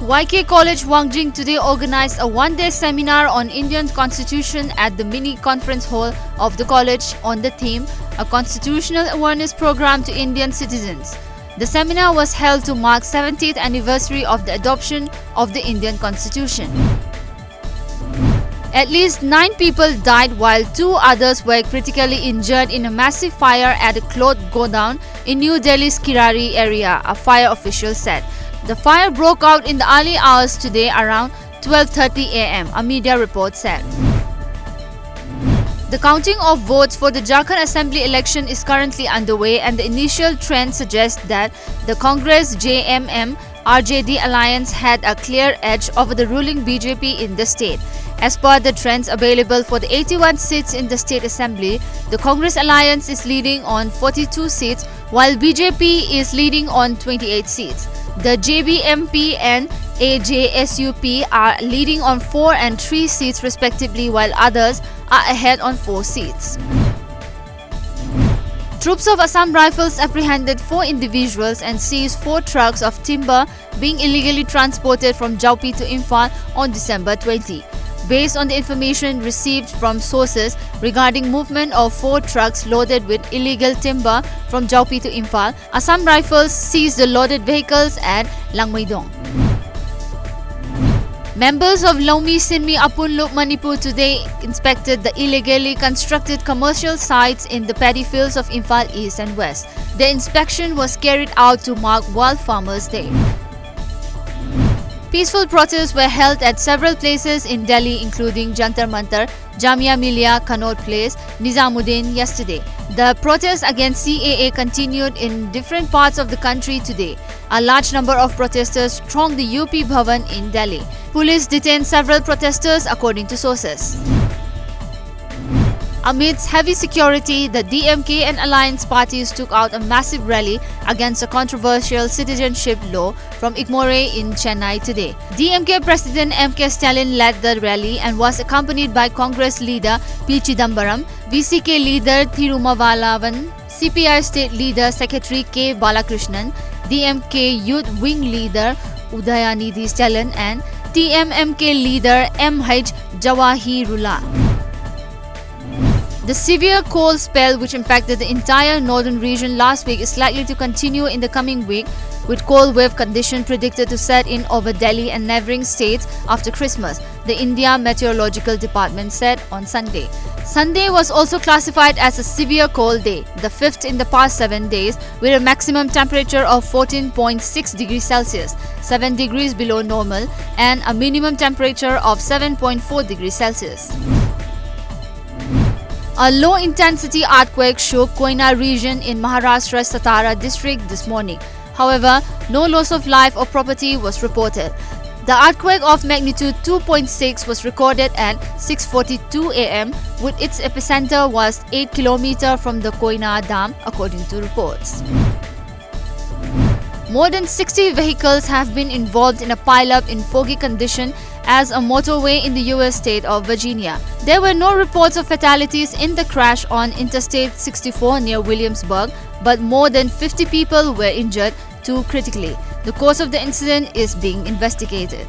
YK College Wangjing today organized a one-day seminar on Indian Constitution at the mini conference hall of the college on the theme A Constitutional Awareness Program to Indian Citizens. The seminar was held to mark 70th anniversary of the adoption of the Indian Constitution. At least 9 people died while 2 others were critically injured in a massive fire at a cloth godown in New Delhi's Kirari area, a fire official said. The fire broke out in the early hours today around 12:30 am, a media report said. The counting of votes for the Jharkhand Assembly election is currently underway, and the initial trend suggests that the Congress JMM RJD alliance had a clear edge over the ruling BJP in the state. As per the trends available for the 81 seats in the state assembly, the Congress alliance is leading on 42 seats while BJP is leading on 28 seats. The JBMP and AJSUP are leading on 4 and 3 seats respectively, while others are ahead on 4 seats. Troops of Assam Rifles apprehended 4 individuals and seized 4 trucks of timber being illegally transported from Jaupi to Imphal on December 20. Based on the information received from sources regarding movement of 4 trucks loaded with illegal timber from Jaupi to Imphal, Assam Rifles seized the loaded vehicles at Langmaidong. Members of Lomi Sinmi Apunlup Manipur today inspected the illegally constructed commercial sites in the paddy fields of Imphal East and West. The inspection was carried out to mark World Farmers' Day. Peaceful protests were held at several places in Delhi, including Jantar Mantar, Jamia Millia, Connaught Place, Nizamuddin yesterday. The protests against CAA continued in different parts of the country today. A large number of protesters thronged the UP Bhavan in Delhi. Police detained several protesters according to sources. Amidst heavy security, the DMK and alliance parties took out a massive rally against a controversial citizenship law from Igmore in Chennai today. DMK President MK Stalin led the rally and was accompanied by Congress leader P. Chidambaram, VCK leader Thirumavalavan, CPI State Leader Secretary K. Balakrishnan, DMK Youth Wing Leader Udayanidhi Stalin and TMMK Leader M.H. Jawahirullah. The severe cold spell which impacted the entire northern region last week is likely to continue in the coming week, with cold wave condition predicted to set in over Delhi and neighbouring states after Christmas, the India Meteorological Department said on Sunday. Sunday was also classified as a severe cold day, the 5th in the past 7 days, with a maximum temperature of 14.6 degrees Celsius, 7 degrees below normal, and a minimum temperature of 7.4 degrees Celsius. A low-intensity earthquake shook Koyna region in Maharashtra's Satara district this morning. However, no loss of life or property was reported. The earthquake of magnitude 2.6 was recorded at 6:42 am, with its epicenter was 8 km from the Koyna Dam, according to reports. More than 60 vehicles have been involved in a pileup in foggy condition as a motorway in the US state of Virginia. There were no reports of fatalities in the crash on Interstate 64 near Williamsburg, but more than 50 people were injured, 2 critically. The cause of the incident is being investigated.